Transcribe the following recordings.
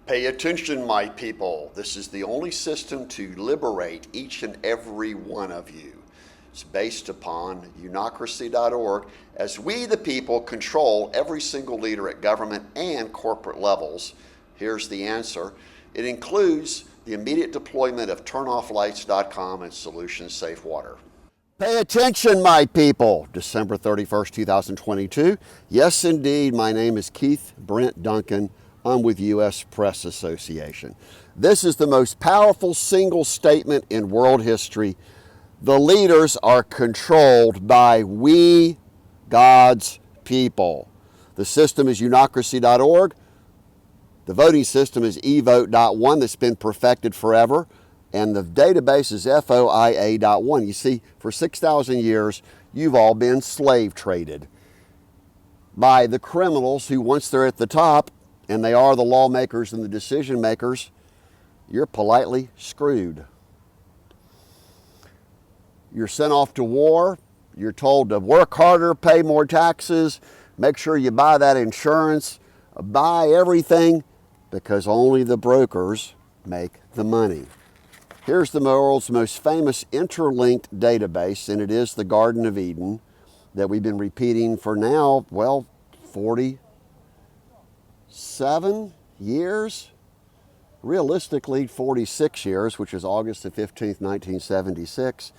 Pay attention, my people. This is the only system to liberate each and every one of you. It's based upon uNIocracy.org, as we, the people, control every single leader at government and corporate levels. Here's the answer. It includes the immediate deployment of turnofflights.com and Solution Safe Water. Pay attention, my people. December 31st, 2022. Yes, indeed, my name is Keith Brent Duncan. I'm with U.S. Press Association. This is the most powerful single statement in world history. The leaders are controlled by we, God's people. The system is uNIocracy.org. The voting system is Evote.one that's been perfected forever. And the database is FOIA.ONE. You see, for 6,000 years, you've all been slave traded by the criminals who, once they're at the top, and they are the lawmakers and the decision makers, you're politely screwed. You're sent off to war. You're told to work harder, pay more taxes, make sure you buy that insurance, buy everything, because only the brokers make the money. Here's the world's most famous interlinked database, and it is the Garden of Eden that we've been repeating for now, well, 47 years, realistically 46 years, which is August the 15th, 1976,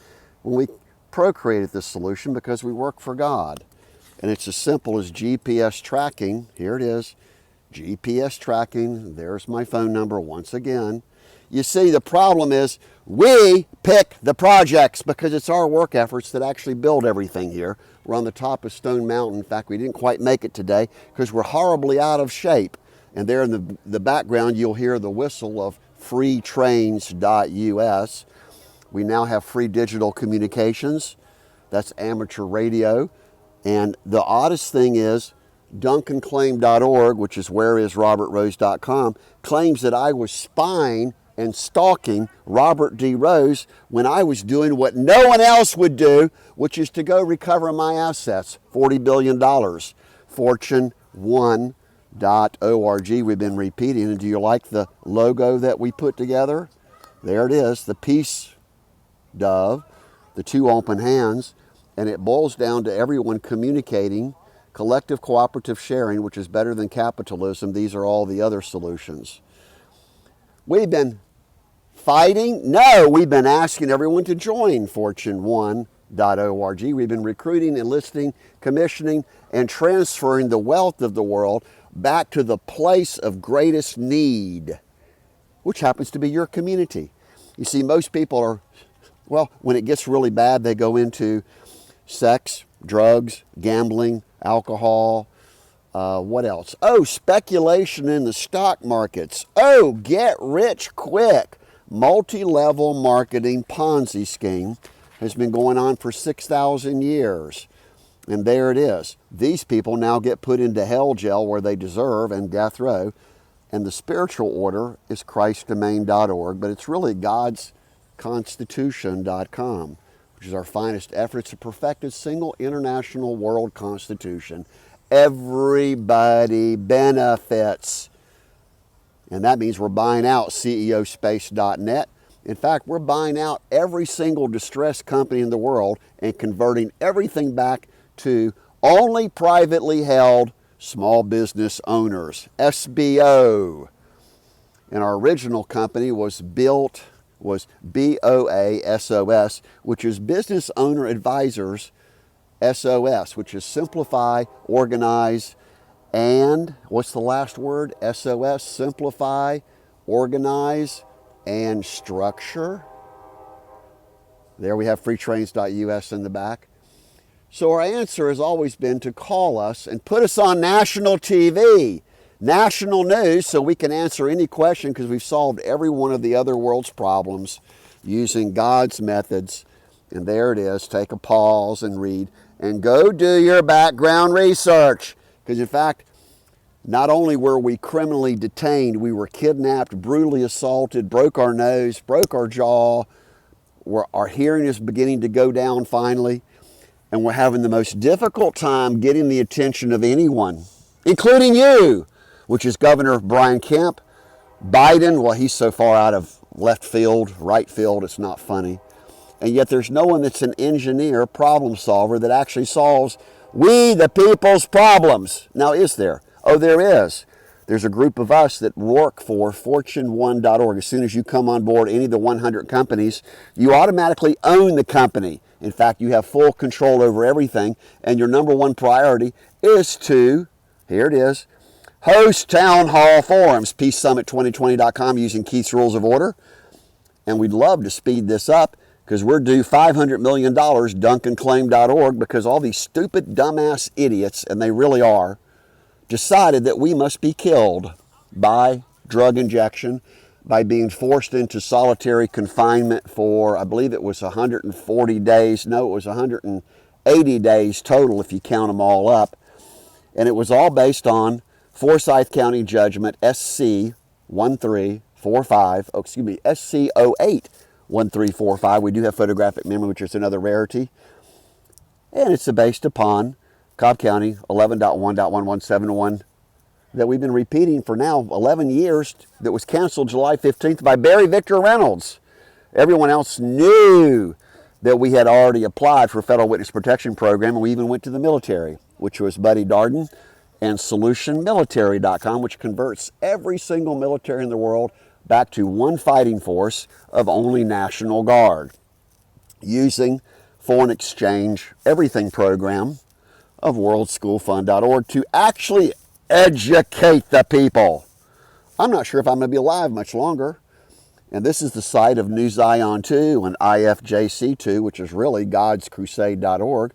when we procreated this solution because we work for God. And it's as simple as GPS tracking. Here it is, GPS tracking. There's my phone number once again. You see, the problem is we pick the projects because it's our work efforts that actually build everything here. We're on the top of Stone Mountain. In fact, we didn't quite make it today because we're horribly out of shape. And there in the background, you'll hear the whistle of freetrains.us. We now have free digital communications. That's amateur radio. And the oddest thing is, DuncanClaim.org, which is whereisrobertrose.com, claims that I was spying and stalking Robert D. Rose when I was doing what no one else would do, which is to go recover my assets, $40 billion. Fortune1.org, we've been repeating. And do you like the logo that we put together? There it is, the peace dove, the two open hands, and it boils down to everyone communicating, collective cooperative sharing, which is better than capitalism. These are all the other solutions. We've been fighting? No, we've been asking everyone to join Fortune1.org. We've been recruiting, enlisting, commissioning, and transferring the wealth of the world back to the place of greatest need, which happens to be your community. You see, most people are, well, when it gets really bad, they go into sex, drugs, gambling, alcohol, what else? Oh, speculation in the stock markets. Oh, get rich quick. Multi-level marketing Ponzi scheme has been going on for 6,000 years. And there it is. These people now get put into hell jail where they deserve and death row. And the spiritual order is christdomain.org, but it's really godsconstitution.com, which is our finest effort. It's a perfected single international world constitution. Everybody benefits. And that means we're buying out CEOspace.net. In fact, we're buying out every single distressed company in the world and converting everything back to only privately held small business owners, SBO. And our original company was BOASOS, which is Business Owner Advisors SOS, which is simplify, organize, and what's the last word? SOS, simplify, organize, and structure. There we have freetrains.us in the back. So our answer has always been to call us and put us on national TV, national news, so we can answer any question because we've solved every one of the other world's problems using God's methods. And there it is. Take a pause and read. And go do your background research. Because in fact, not only were we criminally detained, we were kidnapped, brutally assaulted, broke our nose, broke our jaw. Our hearing is beginning to go down finally. And we're having the most difficult time getting the attention of anyone, including you, which is Governor Brian Kemp, Biden, well, he's so far out of left field, right field, it's not funny. And yet there's no one that's an engineer, problem solver that actually solves we the people's problems. Now, is there? Oh, there is. There's a group of us that work for Fortune1.org. As soon as you come on board any of the 100 companies, you automatically own the company. In fact, you have full control over everything. And your number one priority is to, here it is, host town hall forums, peacesummit2020.com, using Keith's Rules of Order. And we'd love to speed this up because we're due $500 million, DuncanClaim.org, because all these stupid, dumbass idiots, and they really are, decided that we must be killed by drug injection, by being forced into solitary confinement for, I believe it was 140 days. No, it was 180 days total if you count them all up. And it was all based on Forsyth County Judgment SC-1345, SC-08-1345. We do have photographic memory, which is another rarity. And it's based upon Cobb County 11.1.1171 that we've been repeating for now 11 years, that was canceled July 15th by Barry Victor Reynolds. Everyone else knew that we had already applied for a Federal Witness Protection Program, and we even went to the military, which was Buddy Darden and SolutionMilitary.com, which converts every single military in the world back to one fighting force of only National Guard, using foreign exchange everything program of worldschoolfund.org to actually educate the people. I'm not sure if I'm going to be alive much longer. And this is the site of New Zion 2 and IFJC 2, which is really godscrusade.org,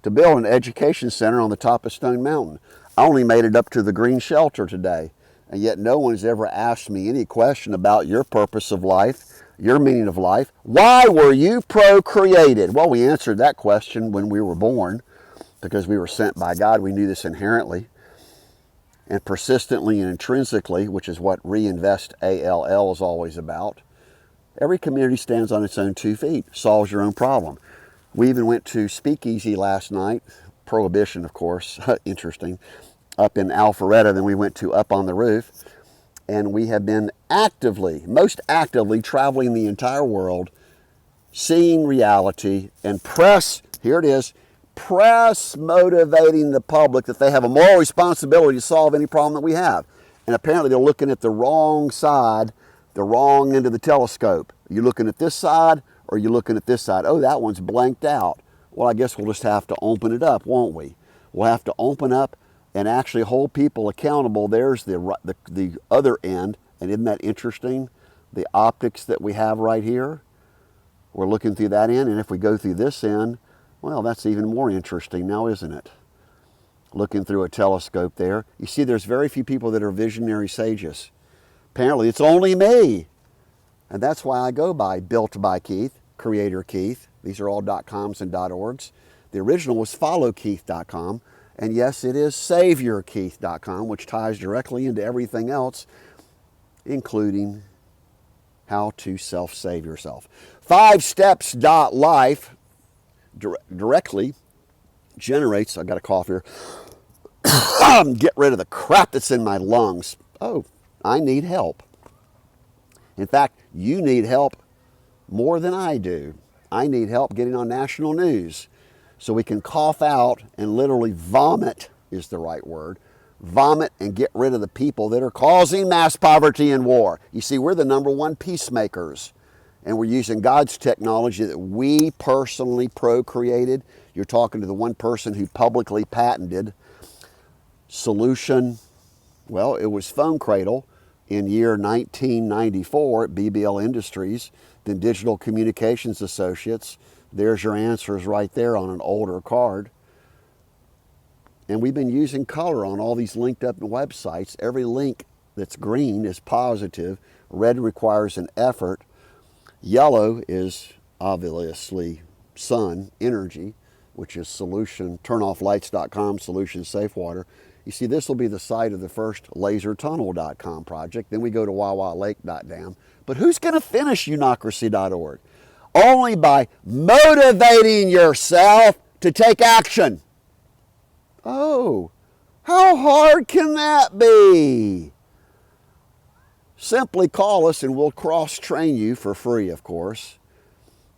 to build an education center on the top of Stone Mountain. I only made it up to the green shelter today, and yet no one's ever asked me any question about your purpose of life, your meaning of life. Why were you procreated? Well, we answered that question when we were born, because we were sent by God. We knew this inherently and persistently and intrinsically, which is what Reinvest ALL is always about. Every community stands on its own 2 feet, solves your own problem. We even went to Speakeasy last night, Prohibition, of course, interesting, up in Alpharetta. Then we went to Up on the Roof, and we have been actively, most actively traveling the entire world, seeing reality and press, here it is, press motivating the public that they have a moral responsibility to solve any problem that we have. And apparently they're looking at the wrong side, the wrong end of the telescope. Are you looking at this side or are you looking at this side? Oh, that one's blanked out. Well, I guess we'll just have to open it up, won't we? We'll have to open up and actually hold people accountable. There's the other end. And isn't that interesting? The optics that we have right here. We're looking through that end. And if we go through this end, well, that's even more interesting now, isn't it? Looking through a telescope there. You see, there's very few people that are visionary sages. Apparently, it's only me. And that's why I go by BuiltbyKeith, Creator Keith. These are all .coms and .orgs. The original was followkeith.com. And yes, it is SaviorKeith.com, which ties directly into everything else, including how to self-save yourself. 5steps.life directly generates, I got a cough here, get rid of the crap that's in my lungs. Oh, I need help. In fact, you need help more than I do. I need help getting on national news so we can cough out and literally vomit is the right word. Vomit and get rid of the people that are causing mass poverty and war. You see, we're the #1 peacemakers. And we're using God's technology that we personally procreated. You're talking to the one person who publicly patented solution. Well, it was Phone Cradle in year 1994 at BBL Industries, then Digital Communications Associates. There's your answers right there on an older card. And we've been using color on all these linked up websites. Every link that's green is positive. Red requires an effort. Yellow is obviously sun, energy, which is solution, turnofflights.com, solution safe water. You see, this will be the site of the first lasertunnel.com project. Then we go to wawalake.dam. But who's going to finish uNIocracy.org? Only by motivating yourself to take action. Oh, how hard can that be? simply call us and we'll cross-train you for free, of course,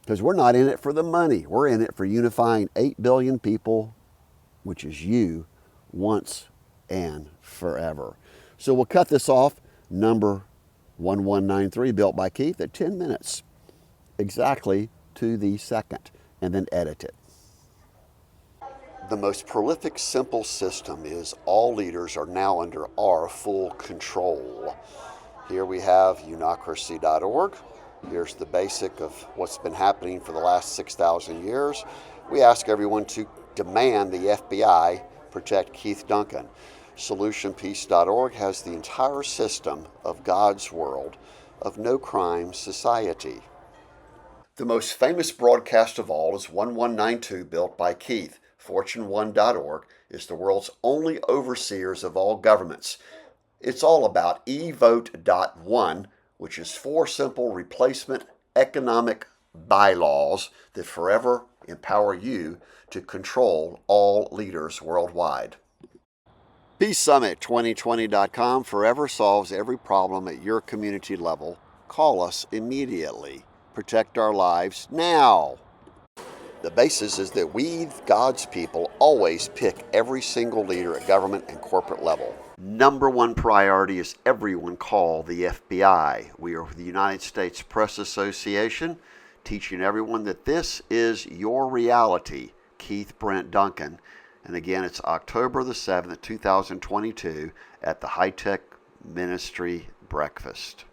because we're not in it for the money. We're in it for unifying 8 billion people, which is you, once and forever. So we'll cut this off, number 1193, Built by Keith, at 10 minutes, exactly to the second, and then edit it. The most prolific, simple system is all leaders are now under our full control. Here we have uNIocracy.org. Here's the basic of what's been happening for the last 6,000 years. We ask everyone to demand the FBI protect Keith Duncan. SolutionPeace.org has the entire system of God's world of no crime society. The most famous broadcast of all is 1192, Built by Keith. Fortune1.org is the world's only overseers of all governments. It's all about Evote.one, which is 4 simple replacement economic bylaws that forever empower you to control all leaders worldwide. PeaceSummit2020.com forever solves every problem at your community level. Call us immediately. Protect our lives now. The basis is that we, God's people, always pick every single leader at government and corporate level. Number one priority is everyone call the FBI. We are the United States Press Association, teaching everyone that this is your reality. Keith Brent Duncan. And again, it's October the 7th, 2022 at the High Tech Ministry Breakfast.